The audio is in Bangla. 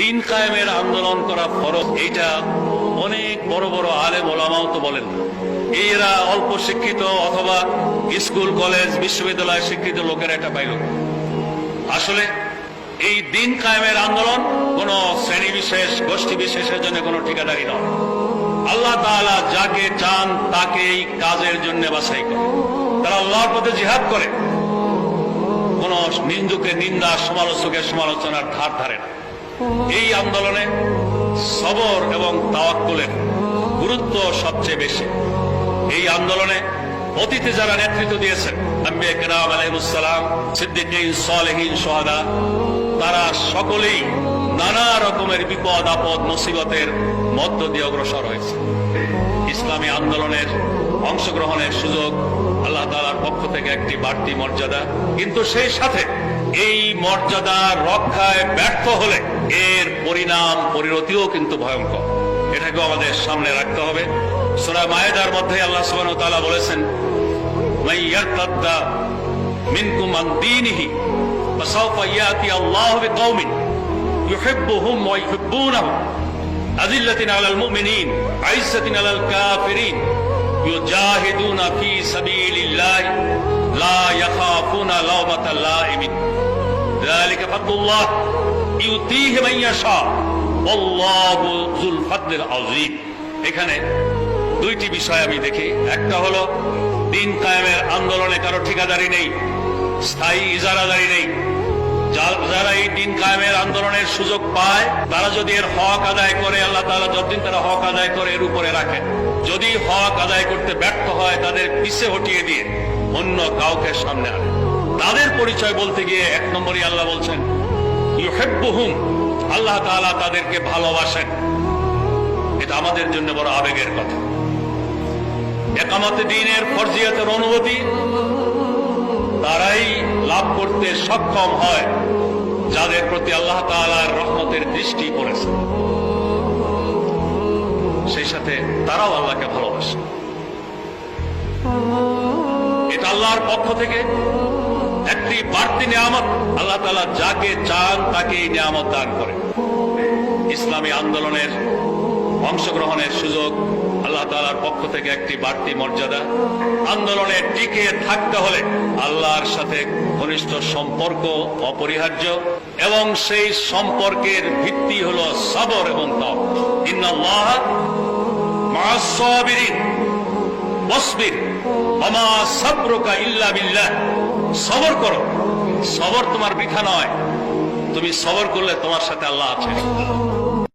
দিন কায়েমের আন্দোলন করা ফরজ, এইটা অনেক বড় বড় আলেম ওলামাও তো বলেন। এরা অল্প শিক্ষিত অথবা স্কুল কলেজ বিশ্ববিদ্যালয় শিক্ষিত লোকেরা এটা পাইল। আসলে এই দিন কায়েমের আন্দোলন কোন শ্রেণী বিশেষ গোষ্ঠী বিশেষের জন্য কোনো ঠিকাদারি নয়। আল্লাহ তাআলা যাকে চান তাকে এই কাজের জন্য বাছাই করে। তারা আল্লাহর পথে জিহাদ করে, কোন নিন্দুকের নিন্দা, সমালোচকের সমালোচনার ধার ধারে না। এই আন্দোলনে সবর এবং তাওয়াক্কুলের গুরুত্ব সবচেয়ে বেশি। এই আন্দোলনে অতীতে যারা নেতৃত্ব দিয়েছেন, আম্বিয়া কেরাম আলাইহিস সালাম, সিদ্দিকীন, সালেহীন, শুহাদা, তারা সকলেই নানা রকমের বিপদ আপদ মুসিবতের মধ্য দিয়ে অগ্রসর হয়েছে। ইসলামী আন্দোলনের অংশগ্রহণের সুযোগ আল্লাহ তাআলার পক্ষ থেকে একটি বাড়তি মর্যাদা, কিন্তু সেই সাথে এই মর্যাদা রক্ষায় ব্যর্থ হলে এর পরিণাম পরিণতিও কিন্তু ভয়ঙ্কর। এটাকেও আমাদের সামনে রাখতে হবে। সূরা মায়েদার মধ্যে আল্লাহ সুবহানাহু ওয়া তাআলা বলেছেন, মান ইয়ারতাদ্দা মিনকুম আন দীনিহি ফাসাউফা ইয়াতি আল্লাহু বিকওমিন ইউহিব্বুহুম ওয়া ইউহিব্বুনাহু আযিল্লাতিন আলাল মুমিনিন আইজ্জাতিন আলাল কাফিরিন ইউজাহিদুনা ফি সাবিলিল্লাহি লা ইয়াখাফুনা লাওমাতা লাইমিন যালিকা ফাদলুল্লাহ ইউতিহি মান ইয়াশা আল্লাহু যুল ফাদলিল আযীম। এখানে দুইটি বিষয় আমি দেখি। একটা হলো দিন কায়েমের আন্দোলনে কারো ঠিকাদারি নেই, স্থায়ী ইজারাদারি নেই। যারা এই দিন কায়েমের আন্দোলনের সুযোগ পায় তারা যদি এর হক আদায় করে, আল্লাহ তাআলা যতদিন তারা হক আদায় করে এর উপরে রাখেন। যদি হক আদায় করতে ব্যর্থ হয় তাদের পিছে হটিয়ে দিয়ে অন্য কাউকে সামনে আনে। তাদের পরিচয় বলতে গিয়ে এক নম্বরই আল্লাহ বলছেন ইউহিব্বুহুম, আল্লাহ তাআলা তাদেরকে ভালোবাসেন। এটা আমাদের জন্য বড় আবেগের কথা। একামতে দ্বীনের ফরজিয়তের অনুভূতি তারাই লাভ করতে সক্ষম হয় যাদের প্রতি আল্লাহ তাআলার রহমতের দৃষ্টি পড়েছে, সেই সাথে তারাও আল্লাহকে ভালোবাসে। এটা আল্লাহর পক্ষ থেকে একটি বাড়তি নিয়ামত। আল্লাহ তাআলা যাকে চান তাকে এই নিয়ামত দান করে। ইসলামী আন্দোলনের অংশগ্রহণের সুযোগ আল্লাহ তাআলার পক্ষ থেকে একটি বাড়তি মর্যাদা। আন্দোলনে টিকে থাকতে হলে আল্লাহর সাথে ঘনিষ্ঠ সম্পর্ক অপরিহার্য, এবং সেই সম্পর্কের ভিত্তি হলো সবর এবং তাওয়াক্কুল। ইন্নাল্লাহা মা'আস সাবিরিন ওয়াসবির ওয়া মা সাবরুকা ইল্লা বিল্লাহ। সবর করো, সবর তোমার বৃথা নয়। তুমি সবর করলে তোমার সাথে আল্লাহ আছেন।